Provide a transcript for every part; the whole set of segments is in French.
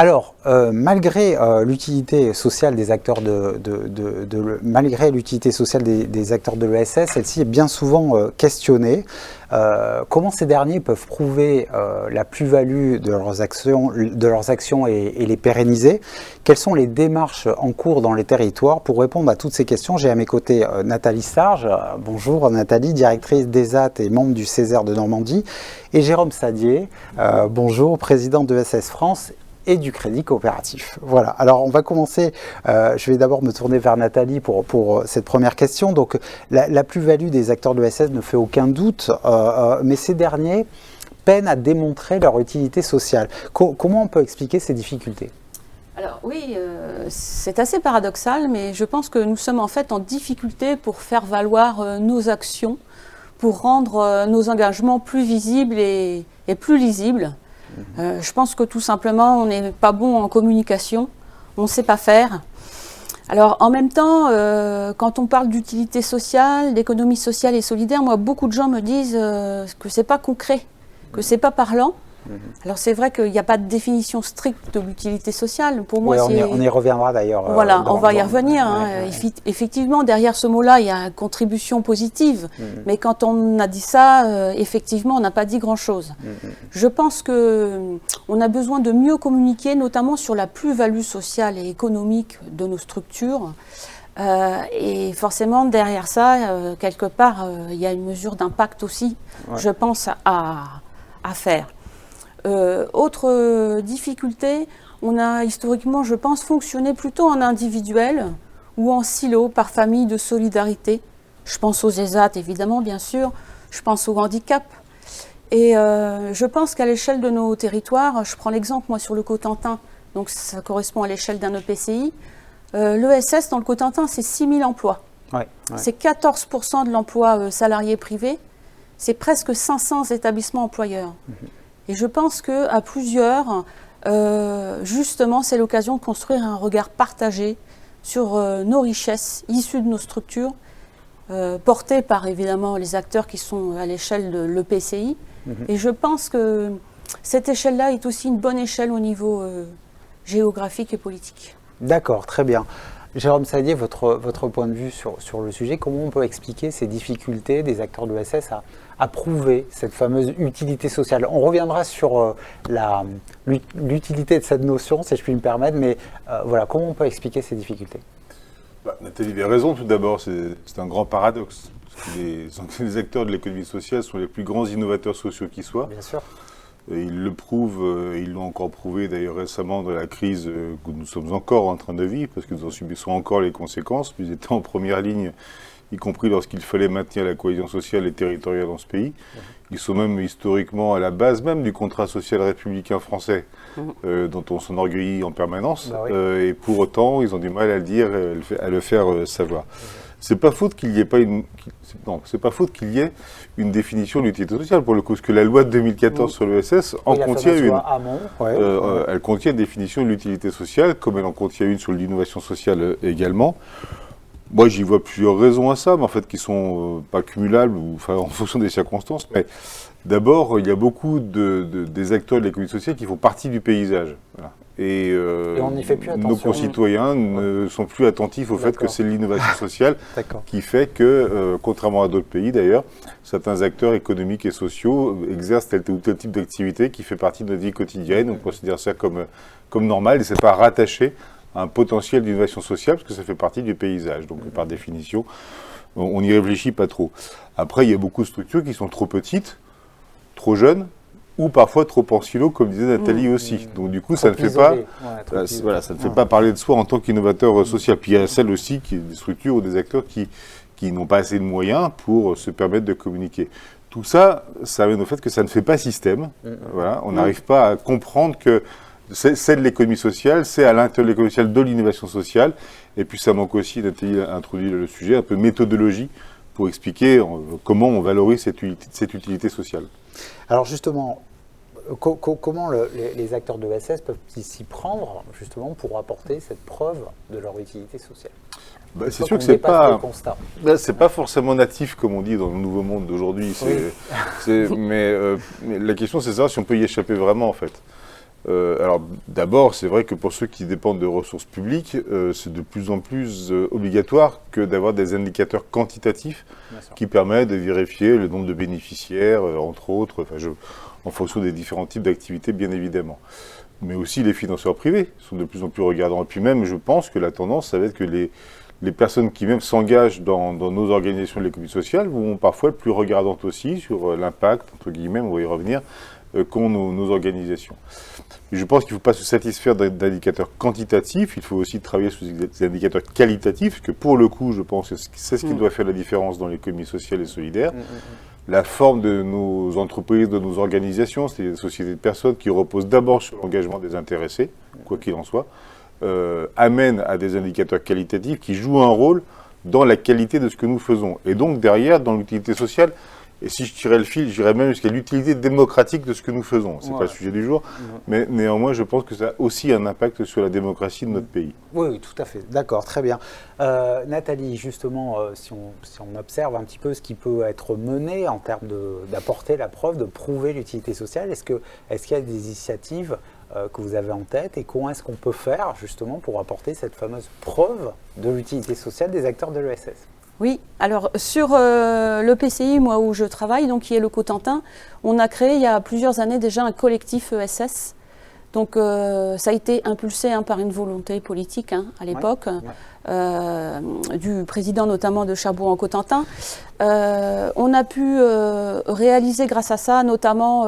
Alors, malgré l'utilité sociale des acteurs malgré l'utilité sociale des acteurs de l'ESS, celle-ci est bien souvent questionnée. Comment ces derniers peuvent prouver la plus-value de leurs actions et les pérenniser? Quelles sont les démarches en cours dans les territoires? Pour répondre à toutes ces questions, j'ai à mes côtés Nathalie Sarge. Bonjour Nathalie, directrice d'ESAT et membre du Césaire de Normandie, et Jérôme Sadier. Bonjour, président d'ESS France et du Crédit Coopératif. Voilà, alors on va commencer, je vais d'abord me tourner vers Nathalie pour cette première question. Donc la plus-value des acteurs de l'ESS ne fait aucun doute, mais ces derniers peinent à démontrer leur utilité sociale. Comment on peut expliquer ces difficultés ? Alors oui, c'est assez paradoxal, mais je pense que nous sommes en fait en difficulté pour faire valoir nos actions, pour rendre nos engagements plus visibles et plus lisibles. Je pense que tout simplement, on n'est pas bon en communication, on ne sait pas faire. Alors en même temps, quand on parle d'utilité sociale, d'économie sociale et solidaire, moi beaucoup de gens me disent que c'est pas concret, que c'est pas parlant. Alors c'est vrai qu'il n'y a pas de définition stricte de l'utilité sociale. Pour moi, on y reviendra d'ailleurs. Voilà, on va y revenir. Effectivement, derrière ce mot-là, il y a une contribution positive. Mais quand on a dit ça, effectivement, on n'a pas dit grand-chose. Je pense qu'on a besoin de mieux communiquer, notamment sur la plus-value sociale et économique de nos structures. Et forcément, derrière ça, quelque part, il y a une mesure d'impact aussi, je pense, à faire. Autre difficulté, on a historiquement, je pense, fonctionné plutôt en individuel ou en silo, par famille de solidarité. Je pense aux ESAT, évidemment, bien sûr. Je pense au handicap. Et je pense qu'à l'échelle de nos territoires, je prends l'exemple, moi, sur le Cotentin, donc ça correspond à l'échelle d'un EPCI. L'ESS, dans le Cotentin, c'est 6 000 emplois. C'est 14% de l'emploi salarié privé. C'est presque 500 établissements employeurs. Et je pense qu'à plusieurs, justement, c'est l'occasion de construire un regard partagé sur nos richesses issues de nos structures, portées par, évidemment, les acteurs qui sont à l'échelle de l'EPCI. Et je pense que cette échelle-là est aussi une bonne échelle au niveau géographique et politique. D'accord, très bien. Jérôme Sadier, votre point de vue sur le sujet, comment on peut expliquer ces difficultés des acteurs de l'ESS à prouver cette fameuse utilité sociale? On reviendra sur l'utilité de cette notion, si je puis me permettre, mais voilà, comment on peut expliquer ces difficultés? Nathalie avait raison tout d'abord, c'est un grand paradoxe. Parce que les acteurs de l'économie sociale sont les plus grands innovateurs sociaux qui soient. Bien sûr. Ils le prouvent, ils l'ont encore prouvé d'ailleurs récemment dans la crise que nous sommes encore en train de vivre, parce que nous en subissons encore les conséquences. Ils étaient en première ligne, y compris lorsqu'il fallait maintenir la cohésion sociale et territoriale dans ce pays. Ils sont même historiquement à la base même du contrat social républicain français, dont on s'enorgueillit en permanence. Et pour autant, ils ont du mal à le dire, à le faire savoir. C'est pas faute qu'il y ait c'est pas faute qu'il y ait une définition de l'utilité sociale pour le coup, parce que la loi de 2014 sur l'ESS en contient une. Elle contient une définition de l'utilité sociale, comme elle en contient une sur l'innovation sociale également. Moi, j'y vois plusieurs raisons à ça, mais en fait, qui sont pas cumulables, en fonction des circonstances. Mais d'abord, il y a beaucoup des acteurs de l'économie sociale qui font partie du paysage. Voilà. Et on n'y fait plus attention. Nos concitoyens ne sont plus attentifs au fait que c'est l'innovation sociale qui fait que, contrairement à d'autres pays d'ailleurs, certains acteurs économiques et sociaux exercent tel ou tel type d'activité qui fait partie de notre vie quotidienne. On considère ça comme normal et c'est pas rattaché à un potentiel d'innovation sociale parce que ça fait partie du paysage. Donc par définition, on n'y réfléchit pas trop. Après, il y a beaucoup de structures qui sont trop petites, trop jeunes, ou parfois trop en silo, comme disait Nathalie aussi. Donc du coup, ça ne fait pas, ça ne fait pas parler de soi en tant qu'innovateur social. Puis il y a celles aussi, des structures ou des acteurs qui n'ont pas assez de moyens pour se permettre de communiquer. Tout ça, ça amène au fait que ça ne fait pas système. Voilà, on n'arrive pas à comprendre que c'est de l'économie sociale, c'est à l'intérieur de l'économie sociale de l'innovation sociale. Et puis ça manque aussi, Nathalie a introduit le sujet, un peu de méthodologie pour expliquer comment on valorise cette utilité sociale. Alors justement, comment les acteurs de l'ESS peuvent s'y prendre justement pour apporter cette preuve de leur utilité sociale? C'est sûr que c'est pas forcément natif comme on dit dans le nouveau monde d'aujourd'hui. Mais la question c'est ça, si on peut y échapper vraiment en fait. Alors d'abord, c'est vrai que pour ceux qui dépendent de ressources publiques, c'est de plus en plus obligatoire que d'avoir des indicateurs quantitatifs qui permettent de vérifier le nombre de bénéficiaires, entre autres, en fonction des différents types d'activités, bien évidemment. Mais aussi les financeurs privés sont de plus en plus regardants. Et puis même, je pense que la tendance, ça va être que les personnes qui même s'engagent dans nos organisations de l'économie sociale vont parfois être plus regardantes aussi sur l'impact, entre guillemets, on va y revenir, qu'ont nos organisations. Et je pense qu'il ne faut pas se satisfaire d'indicateurs quantitatifs, il faut aussi travailler sur des indicateurs qualitatifs, parce que pour le coup, je pense que c'est ce qui doit faire la différence dans l'économie sociale et solidaire. La forme de nos entreprises, de nos organisations, c'est des sociétés de personnes qui reposent d'abord sur l'engagement des intéressés, quoi qu'il en soit, amènent à des indicateurs qualitatifs qui jouent un rôle dans la qualité de ce que nous faisons. Et donc derrière, dans l'utilité sociale, et si je tirais le fil, j'irais même jusqu'à l'utilité démocratique de ce que nous faisons. Ce n'est pas le sujet du jour, mais néanmoins, je pense que ça a aussi un impact sur la démocratie de notre pays. Oui, tout à fait. D'accord, très bien. Nathalie, justement, si on observe un petit peu ce qui peut être mené en termes d'apporter la preuve, de prouver l'utilité sociale, est-ce qu'il y a des initiatives que vous avez en tête et comment est-ce qu'on peut faire justement pour apporter cette fameuse preuve de l'utilité sociale des acteurs de l'ESS? Oui, alors sur le PCI, moi où je travaille, donc qui est le Cotentin, on a créé il y a plusieurs années déjà un collectif ESS. Donc ça a été impulsé par une volonté politique à l'époque, du président notamment de Cherbourg-en-Cotentin. On a pu réaliser grâce à ça notamment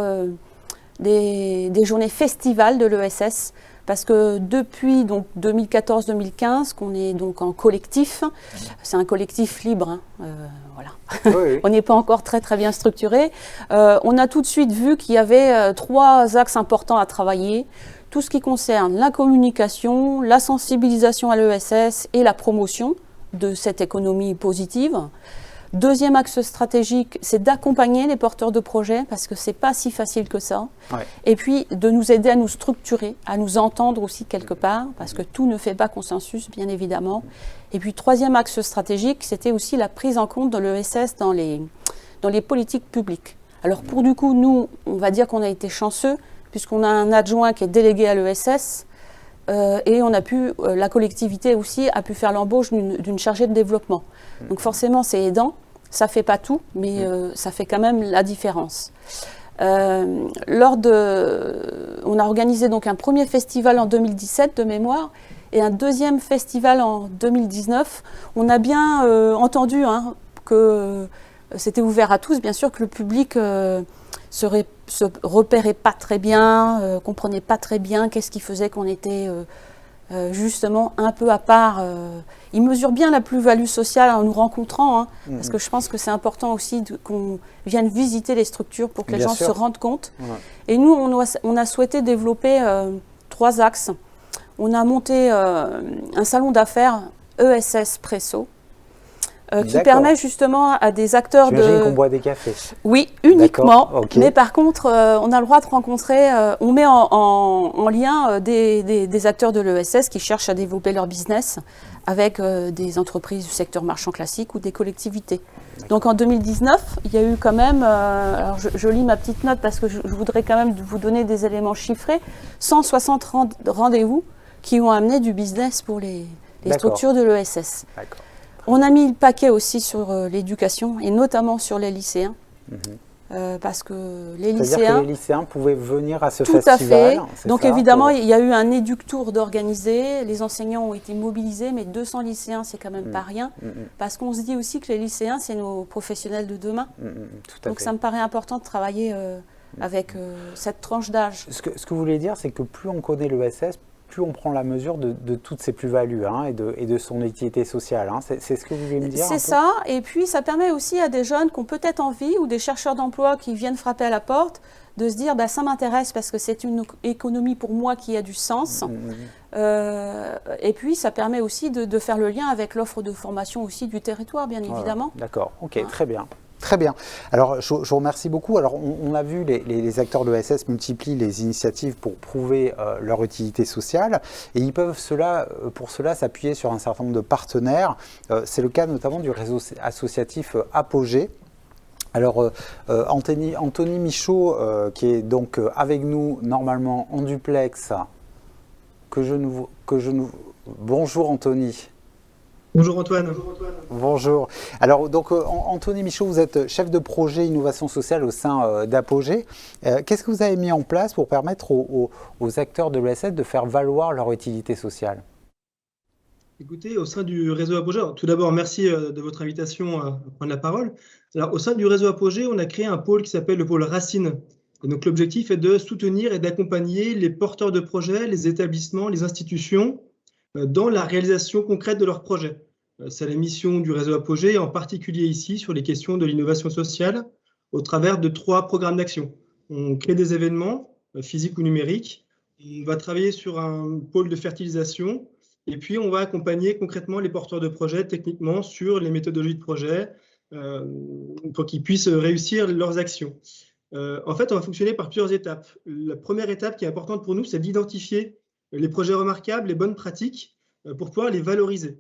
des journées festivals de l'ESS. Parce que depuis 2014-2015, qu'on est donc en collectif, c'est un collectif libre, voilà. Oui. On n'est pas encore très bien structuré. On a tout de suite vu qu'il y avait 3 axes importants à travailler. Tout ce qui concerne la communication, la sensibilisation à l'ESS et la promotion de cette économie positive. Deuxième axe stratégique, c'est d'accompagner les porteurs de projets, parce que c'est pas si facile que ça. Ouais. Et puis, de nous aider à nous structurer, à nous entendre aussi quelque part, parce que tout ne fait pas consensus, bien évidemment. Et puis, troisième axe stratégique, c'était aussi la prise en compte de l'ESS dans les politiques publiques. Alors, pour du coup, nous, on va dire qu'on a été chanceux, puisqu'on a un adjoint qui est délégué à l'ESS, et la collectivité aussi a pu faire l'embauche d'une chargée de développement. Donc forcément, c'est aidant, ça ne fait pas tout, mais ça fait quand même la différence. On a organisé donc un premier festival en 2017 de mémoire, et un deuxième festival en 2019. On a bien entendu que c'était ouvert à tous, bien sûr que le public se repérait pas très bien, comprenait pas très bien qu'est-ce qui faisait qu'on était justement un peu à part. Ils mesurent bien la plus-value sociale en nous rencontrant, parce que je pense que c'est important aussi qu'on vienne visiter les structures pour que les gens se rendent compte. Ouais. Et nous, on a souhaité développer 3 axes. On a monté un salon d'affaires ESS Presso, qui permet justement à des acteurs de... J'imagine qu'on boit des cafés. Oui, uniquement. Okay. Mais par contre, on a le droit de rencontrer, on met en lien des acteurs de l'ESS qui cherchent à développer leur business avec des entreprises du secteur marchand classique ou des collectivités. Donc en 2019, il y a eu quand même, alors je lis ma petite note parce que je voudrais quand même vous donner des éléments chiffrés, 160 rendez-vous qui ont amené du business pour les structures de l'ESS. D'accord. On a mis le paquet aussi sur l'éducation et notamment sur les lycéens. Parce que les lycéens... C'est-à-dire que les lycéens pouvaient venir à ce festival. Tout à fait. Donc évidemment, il y a eu un éductour d'organiser, les enseignants ont été mobilisés, mais 200 lycéens, c'est quand même pas rien. Parce qu'on se dit aussi que les lycéens, c'est nos professionnels de demain. Donc ça me paraît important de travailler avec cette tranche d'âge. Ce que vous voulez dire, c'est que plus on connaît l'ESS, plus on prend la mesure de toutes ces plus-values et de son utilité sociale. C'est ce que vous voulez me dire? C'est ça, et puis ça permet aussi à des jeunes qui ont peut-être envie, ou des chercheurs d'emploi qui viennent frapper à la porte, de se dire ça m'intéresse parce que c'est une économie pour moi qui a du sens. Et puis ça permet aussi de faire le lien avec l'offre de formation aussi du territoire, bien évidemment. D'accord, ok, très bien. Très bien. Alors, je vous remercie beaucoup. Alors, on a vu les acteurs de l'ESS multiplient les initiatives pour prouver leur utilité sociale et ils peuvent pour cela s'appuyer sur un certain nombre de partenaires. C'est le cas notamment du réseau associatif Apogée. Alors, Anthony Michaud, qui est donc avec nous normalement en duplex, Bonjour Anthony. Bonjour Antoine. Bonjour. Alors, donc, Anthony Michaud, vous êtes chef de projet innovation sociale au sein d'Apogée. Qu'est-ce que vous avez mis en place pour permettre aux acteurs de l'ESS de faire valoir leur utilité sociale? Écoutez, au sein du réseau Apogée, tout d'abord, merci de votre invitation à prendre la parole. Alors, au sein du réseau Apogée, on a créé un pôle qui s'appelle le pôle Racine. Et donc, l'objectif est de soutenir et d'accompagner les porteurs de projets, les établissements, les institutions dans la réalisation concrète de leurs projets. C'est la mission du réseau Apogée, en particulier ici, sur les questions de l'innovation sociale, au travers de 3 programmes d'action. On crée des événements, physiques ou numériques. On va travailler sur un pôle de fertilisation. Et puis, on va accompagner concrètement les porteurs de projets techniquement sur les méthodologies de projet pour qu'ils puissent réussir leurs actions. En fait, on va fonctionner par plusieurs étapes. La première étape qui est importante pour nous, c'est d'identifier les projets remarquables, les bonnes pratiques pour pouvoir les valoriser.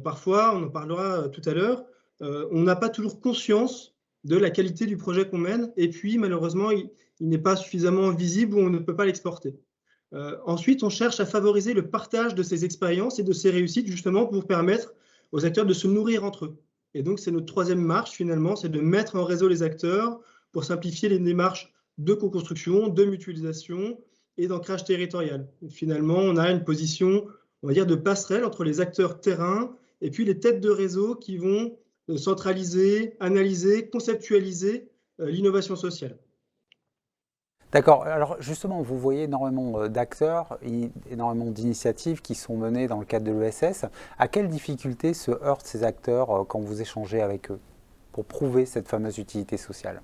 Parfois, on en parlera tout à l'heure, on n'a pas toujours conscience de la qualité du projet qu'on mène et puis malheureusement, il n'est pas suffisamment visible ou on ne peut pas l'exporter. Ensuite, on cherche à favoriser le partage de ces expériences et de ces réussites, justement pour permettre aux acteurs de se nourrir entre eux. Et donc, c'est notre troisième marche, finalement, c'est de mettre en réseau les acteurs pour simplifier les démarches de co-construction, de mutualisation et d'ancrage territorial. Et finalement, on a une position, on va dire, de passerelle entre les acteurs terrain et puis les têtes de réseau qui vont centraliser, analyser, conceptualiser l'innovation sociale. D'accord. Alors justement, vous voyez énormément d'acteurs, énormément d'initiatives qui sont menées dans le cadre de l'ESS. À quelles difficultés se heurtent ces acteurs quand vous échangez avec eux pour prouver cette fameuse utilité sociale?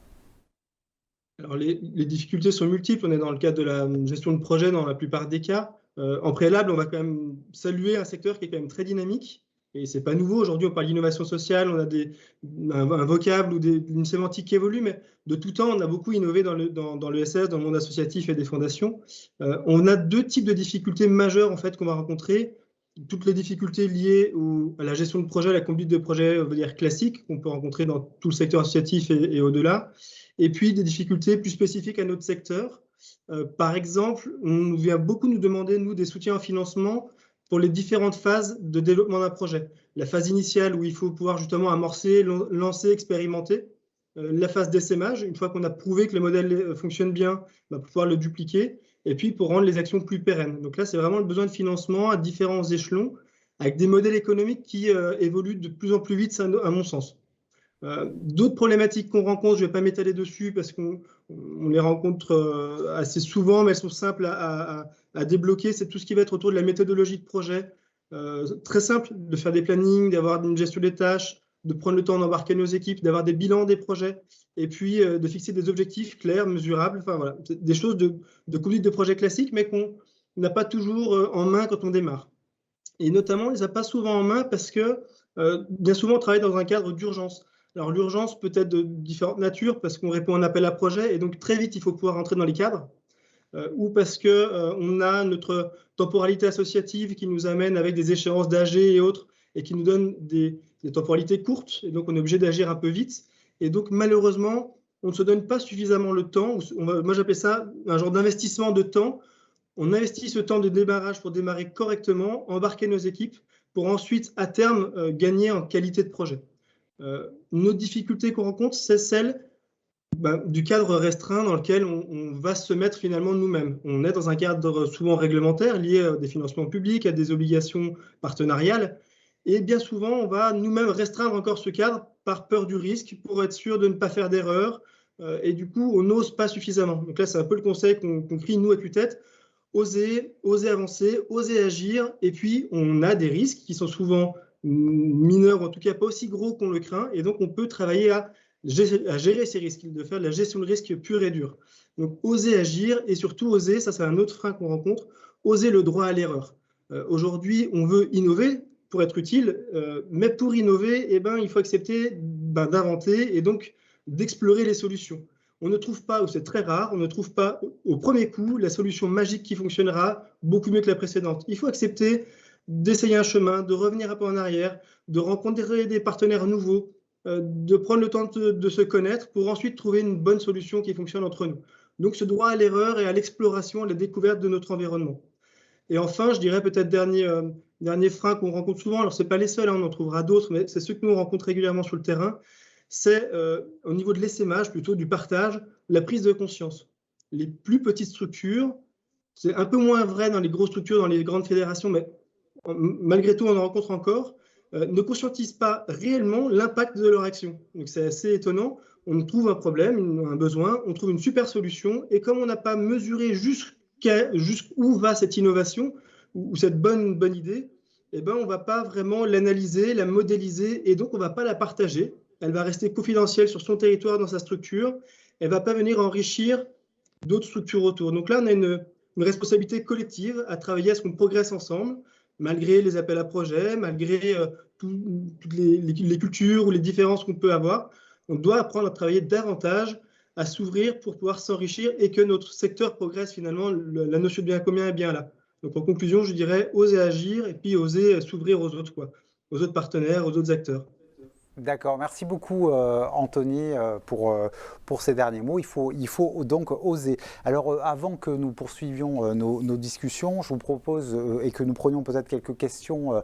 Alors les difficultés sont multiples. On est dans le cadre de la gestion de projet dans la plupart des cas. En préalable, on va quand même saluer un secteur qui est quand même très dynamique. Et ce n'est pas nouveau. Aujourd'hui, on parle d'innovation sociale, on a un vocable ou une sémantique qui évolue, mais de tout temps, on a beaucoup innové dans l'ESS, dans le monde associatif et des fondations. On a 2 types de difficultés majeures en fait, qu'on va rencontrer. Toutes les difficultés liées à la gestion de projet, la conduite de projet, on va dire classique, qu'on peut rencontrer dans tout le secteur associatif et au-delà. Et puis des difficultés plus spécifiques à notre secteur. Par exemple, on vient beaucoup nous demander, nous, des soutiens en financement pour les différentes phases de développement d'un projet. La phase initiale où il faut pouvoir justement amorcer, lancer, expérimenter. La phase d'essaimage, une fois qu'on a prouvé que le modèle fonctionne bien, on va pouvoir le dupliquer. Et puis pour rendre les actions plus pérennes. Donc là, c'est vraiment le besoin de financement à différents échelons, avec des modèles économiques qui évoluent de plus en plus vite, à mon sens. D'autres problématiques qu'on rencontre, je ne vais pas m'étaler dessus parce qu'on les rencontre assez souvent, mais elles sont simples à débloquer. C'est tout ce qui va être autour de la méthodologie de projet. Très simple de faire des plannings, d'avoir une gestion des tâches, de prendre le temps d'embarquer nos équipes, d'avoir des bilans des projets et puis de fixer des objectifs clairs, mesurables. Enfin, voilà, des choses de conduite de projet classique, mais qu'on n'a pas toujours en main quand on démarre. Et notamment, on ne les a pas souvent en main parce que bien souvent, on travaille dans un cadre d'urgence. Alors l'urgence peut être de différentes natures parce qu'on répond à un appel à projet et donc très vite il faut pouvoir rentrer dans les cadres ou parce qu'on a notre temporalité associative qui nous amène avec des échéances d'AG et autres et qui nous donne des temporalités courtes et donc on est obligé d'agir un peu vite et donc malheureusement on ne se donne pas suffisamment le temps, moi j'appelle ça un genre d'investissement de temps. On investit ce temps de démarrage pour démarrer correctement, embarquer nos équipes pour ensuite à terme gagner en qualité de projet. Nos difficultés qu'on rencontre, c'est celle du cadre restreint dans lequel on va se mettre finalement nous-mêmes. On est dans un cadre souvent réglementaire lié à des financements publics, à des obligations partenariales. Et bien souvent, on va nous-mêmes restreindre encore ce cadre par peur du risque, pour être sûr de ne pas faire d'erreur. Et du coup, on n'ose pas suffisamment. Donc là, c'est un peu le conseil qu'on crie, nous, à tue-tête. Oser avancer, oser agir. Et puis, on a des risques qui sont souvent mineurs, en tout cas pas aussi gros qu'on le craint, et donc on peut travailler à gérer ces risques, de faire de la gestion de risque pure et dure. Donc oser agir et surtout oser, ça c'est un autre frein qu'on rencontre, oser le droit à l'erreur. Aujourd'hui, on veut innover pour être utile, mais pour innover, il faut accepter d'inventer et donc d'explorer les solutions. On ne trouve pas, ou c'est très rare, on ne trouve pas au premier coup la solution magique qui fonctionnera beaucoup mieux que la précédente. Il faut accepter d'essayer un chemin, de revenir un peu en arrière, de rencontrer des partenaires nouveaux, de prendre le temps de se connaître pour ensuite trouver une bonne solution qui fonctionne entre nous. Donc ce droit à l'erreur et à l'exploration, à la découverte de notre environnement. Et enfin, je dirais peut-être dernier frein qu'on rencontre souvent, alors ce n'est pas les seuls, hein, on en trouvera d'autres, mais c'est ceux que nous on rencontre régulièrement sur le terrain, c'est au niveau de l'essaimage, plutôt du partage, la prise de conscience. Les plus petites structures, c'est un peu moins vrai dans les grosses structures, dans les grandes fédérations, mais malgré tout on en rencontre encore, ne conscientisent pas réellement l'impact de leur action. Donc c'est assez étonnant. On trouve un problème, un besoin, on trouve une super solution, et comme on n'a pas mesuré jusqu'où va cette innovation ou cette bonne idée, eh ben, on ne va pas vraiment l'analyser, la modéliser, et donc on ne va pas la partager. Elle va rester confidentielle sur son territoire, dans sa structure. Elle ne va pas venir enrichir d'autres structures autour. Donc là, on a une responsabilité collective à travailler à ce qu'on progresse ensemble, malgré les appels à projets, malgré toutes les cultures ou les différences qu'on peut avoir. On doit apprendre à travailler davantage, à s'ouvrir pour pouvoir s'enrichir et que notre secteur progresse finalement. La notion de bien commun est bien là. Donc en conclusion, je dirais oser agir et puis oser s'ouvrir aux autres, aux autres partenaires, aux autres acteurs. D'accord, merci beaucoup Anthony pour ces derniers mots. Il faut donc oser. Alors avant que nous poursuivions nos discussions, je vous propose et que nous prenions peut-être quelques questions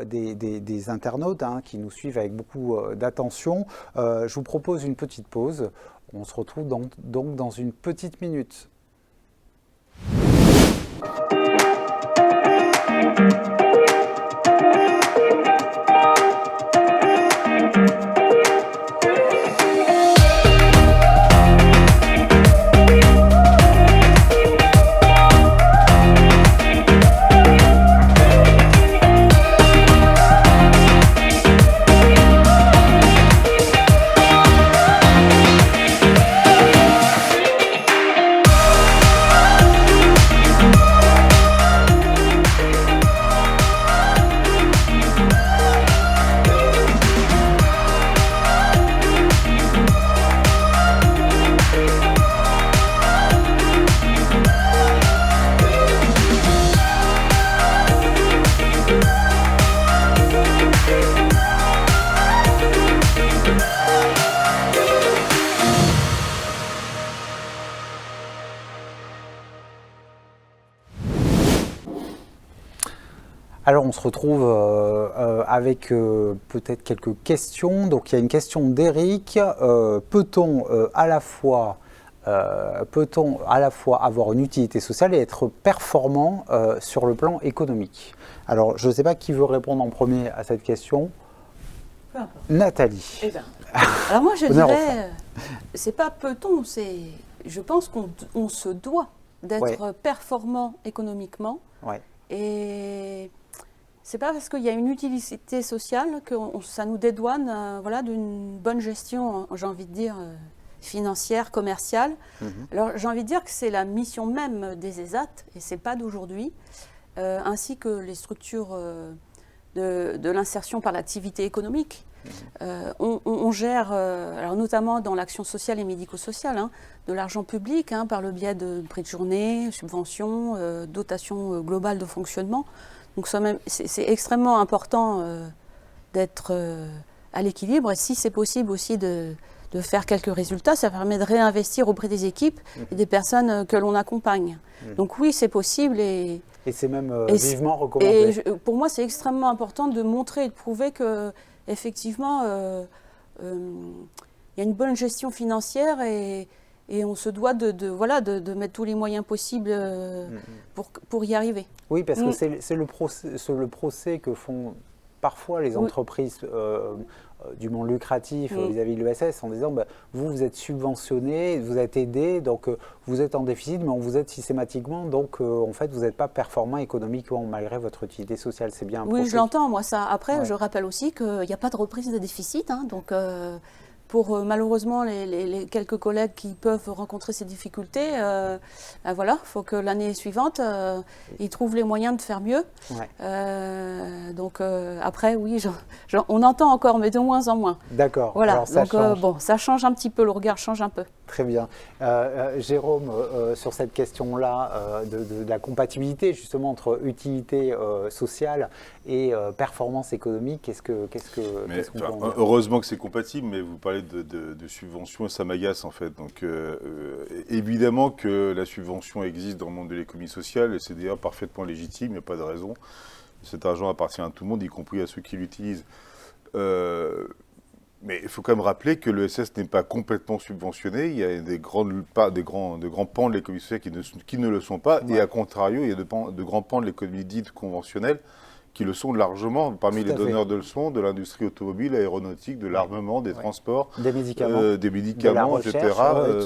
des internautes qui nous suivent avec beaucoup d'attention. Je vous propose une petite pause. On se retrouve donc dans une petite minute. Alors on se retrouve avec peut-être quelques questions. Donc il y a une question d'Éric. Peut-on à la fois avoir une utilité sociale et être performant sur le plan économique? Alors je ne sais pas qui veut répondre en premier à cette question. Nathalie. Eh ben, alors moi je dirais, c'est pas peut-on, je pense qu'on se doit d'être performant économiquement. Ouais. Et c'est pas parce qu'il y a une utilité sociale que ça nous dédouane d'une bonne gestion, j'ai envie de dire, financière, commerciale. Alors j'ai envie de dire que c'est la mission même des ESAT, et c'est pas d'aujourd'hui, ainsi que les structures de l'insertion par l'activité économique. On gère, alors notamment dans l'action sociale et médico-sociale, de l'argent public par le biais de prix de journée, subventions, dotations globales de fonctionnement. Donc c'est extrêmement important d'être à l'équilibre, et si c'est possible aussi de faire quelques résultats, ça permet de réinvestir auprès des équipes et des personnes que l'on accompagne. Donc oui, c'est possible et c'est même vivement recommandé. Et pour moi, c'est extrêmement important de montrer et de prouver que effectivement, il y a une bonne gestion financière et on se doit de mettre tous les moyens possibles pour y arriver. Oui, parce que c'est le procès que font parfois les entreprises du monde lucratif vis-à-vis de l'ESS en disant vous êtes subventionné, vous êtes aidé, donc vous êtes en déficit, mais on vous aide systématiquement, donc en fait vous n'êtes pas performant économiquement malgré votre utilité sociale. C'est bien un procès. Oui, je l'entends, moi ça. Après, je rappelle aussi qu'il n'y a pas de reprise de déficit, donc pour malheureusement les quelques collègues qui peuvent rencontrer ces difficultés, ben voilà, il faut que l'année suivante, ils trouvent les moyens de faire mieux. Ouais. Donc après, oui, on entend encore, mais de moins en moins. D'accord. Voilà, alors, ça donc bon, ça change un petit peu, le regard change un peu. Très bien. Jérôme, sur cette question-là de la compatibilité justement entre utilité sociale et performance économique, qu'est-ce qu'on peut en dire ? Heureusement que c'est compatible, mais vous parlez de subventions et ça m'agace en fait. Donc évidemment que la subvention existe dans le monde de l'économie sociale et c'est d'ailleurs parfaitement légitime, il n'y a pas de raison. Cet argent appartient à tout le monde, y compris à ceux qui l'utilisent. Mais il faut quand même rappeler que l'ESS n'est pas complètement subventionné. Il y a de grands pans de l'économie sociale qui ne le sont pas. Ouais. Et à contrario, il y a de grands pans de l'économie dite conventionnelle qui le sont largement, parmi les donneurs de leçons, de l'industrie automobile, aéronautique, de l'armement, des transports, des médicaments, de la recherche, etc.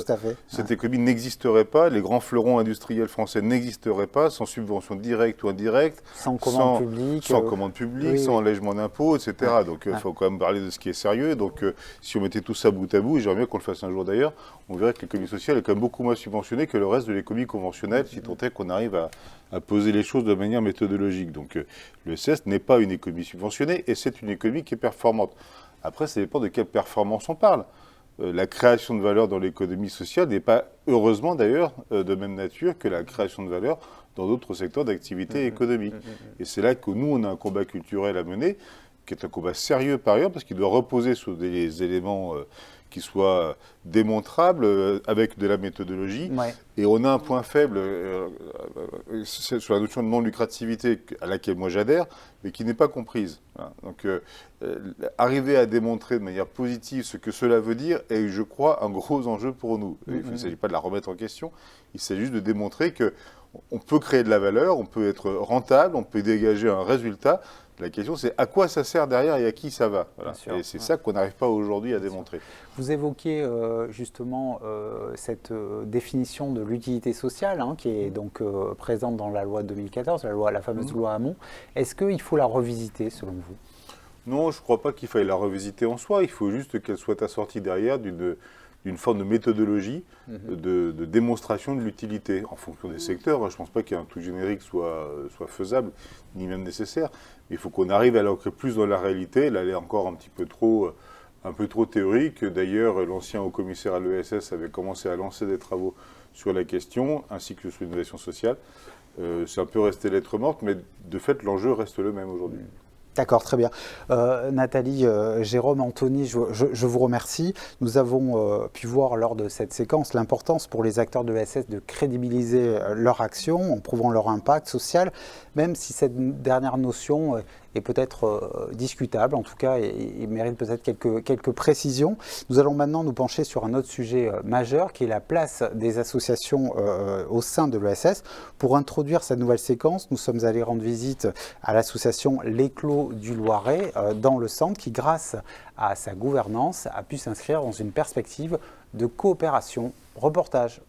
Tout à fait. Cette économie n'existerait pas, les grands fleurons industriels français n'existeraient pas sans subvention directe ou indirecte, sans commande publique, sans allègement d'impôts, etc. Ouais. Donc il faut quand même parler de ce qui est sérieux. Donc si on mettait tout ça bout à bout, et j'aimerais bien qu'on le fasse un jour d'ailleurs, on verrait que l'économie sociale est quand même beaucoup moins subventionnée que le reste de l'économie conventionnelle, si tant est qu'on arrive à poser les choses de manière méthodologique. Donc l'ESS n'est pas une économie subventionnée et c'est une économie qui est performante. Après, ça dépend de quelle performance on parle. La création de valeur dans l'économie sociale n'est pas, heureusement d'ailleurs, de même nature que la création de valeur dans d'autres secteurs d'activité économique. Et c'est là que nous, on a un combat culturel à mener, qui est un combat sérieux par ailleurs, parce qu'il doit reposer sur des éléments qui soient démontrables avec de la méthodologie. Ouais. Et on a un point faible sur la notion de non-lucrativité à laquelle moi j'adhère, mais qui n'est pas comprise. Hein. Donc arriver à démontrer de manière positive ce que cela veut dire est, je crois, un gros enjeu pour nous. Il ne s'agit pas de la remettre en question, il s'agit juste de démontrer qu'on peut créer de la valeur, on peut être rentable, on peut dégager un résultat. La question, c'est à quoi ça sert derrière et à qui ça va. Voilà. Et c'est ça qu'on n'arrive pas aujourd'hui à démontrer. Vous évoquez justement cette définition de l'utilité sociale qui est donc présente dans la loi de 2014, la fameuse loi Hamon. Est-ce qu'il faut la revisiter selon vous ? Non, je ne crois pas qu'il faille la revisiter en soi. Il faut juste qu'elle soit assortie derrière d'une forme de méthodologie de démonstration de l'utilité en fonction des secteurs. Je ne pense pas qu'un tout générique soit faisable, ni même nécessaire. Mais il faut qu'on arrive à l'ancrer plus dans la réalité. Là, elle est encore un peu trop théorique. D'ailleurs, l'ancien haut-commissaire à l'ESS avait commencé à lancer des travaux sur la question, ainsi que sur l'innovation sociale. C'est un peu resté lettre morte, mais de fait, l'enjeu reste le même aujourd'hui. D'accord, très bien. Nathalie, Jérôme, Anthony, je vous remercie. Nous avons pu voir lors de cette séquence l'importance pour les acteurs de l'ESS de crédibiliser leur action en prouvant leur impact social, même si cette dernière notion est peut-être discutable, en tout cas, et mérite peut-être quelques précisions. Nous allons maintenant nous pencher sur un autre sujet majeur, qui est la place des associations au sein de l'ESS. Pour introduire cette nouvelle séquence, nous sommes allés rendre visite à l'association L'Éclos du Loiret, dans le centre, qui, grâce à sa gouvernance, a pu s'inscrire dans une perspective de coopération. Reportage.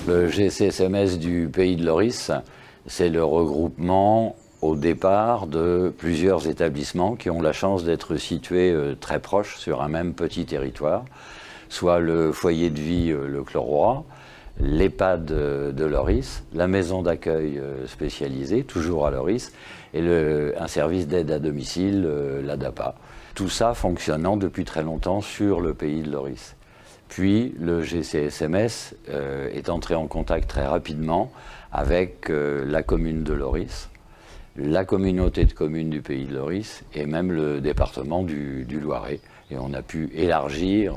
Le GCSMS du Pays de Lorris, c'est le regroupement au départ de plusieurs établissements qui ont la chance d'être situés très proches sur un même petit territoire, soit le foyer de vie Le Cloroy, l'EHPAD de Lorris, la maison d'accueil spécialisée, toujours à Lorris, et un service d'aide à domicile, l'ADAPA. Tout ça fonctionnant depuis très longtemps sur le Pays de Lorris. Puis le GCSMS est entré en contact très rapidement avec la commune de Lorris, la communauté de communes du Pays de Lorris et même le département du Loiret. Et on a pu élargir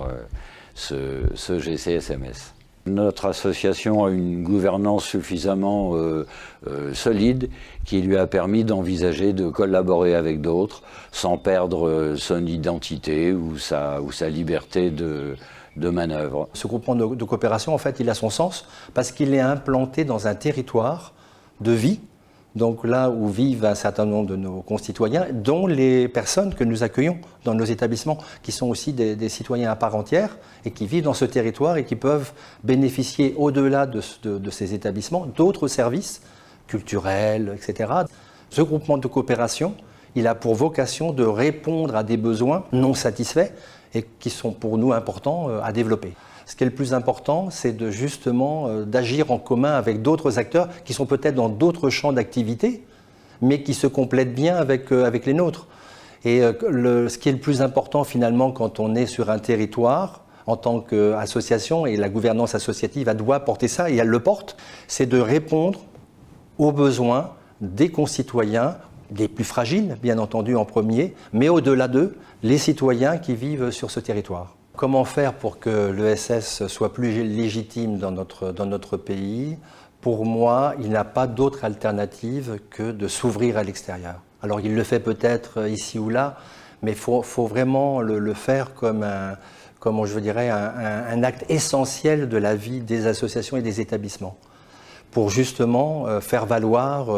ce GCSMS. Notre association a une gouvernance suffisamment solide qui lui a permis d'envisager de collaborer avec d'autres sans perdre son identité ou sa liberté de manœuvre. Ce groupement de coopération, en fait, il a son sens parce qu'il est implanté dans un territoire de vie, donc là où vivent un certain nombre de nos concitoyens, dont les personnes que nous accueillons dans nos établissements, qui sont aussi des citoyens à part entière et qui vivent dans ce territoire et qui peuvent bénéficier, au-delà de ces établissements, d'autres services culturels, etc. Ce groupement de coopération, il a pour vocation de répondre à des besoins non satisfaits et qui sont pour nous importants à développer. Ce qui est le plus important, c'est d'agir en commun avec d'autres acteurs qui sont peut-être dans d'autres champs d'activité, mais qui se complètent bien avec les nôtres. Et ce qui est le plus important finalement quand on est sur un territoire, en tant qu'association, et la gouvernance associative, elle doit porter ça, et elle le porte, c'est de répondre aux besoins des concitoyens, les plus fragiles, bien entendu en premier, mais au-delà d'eux, les citoyens qui vivent sur ce territoire. Comment faire pour que l'ESS soit plus légitime dans notre pays? Pour moi, il n'y a pas d'autre alternative que de s'ouvrir à l'extérieur. Alors il le fait peut-être ici ou là, mais il faut vraiment le faire comme un acte essentiel de la vie des associations et des établissements, pour justement faire valoir,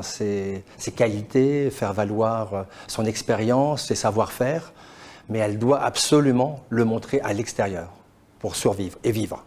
ses qualités, faire valoir son expérience, ses savoir-faire, mais elle doit absolument le montrer à l'extérieur pour survivre et vivre.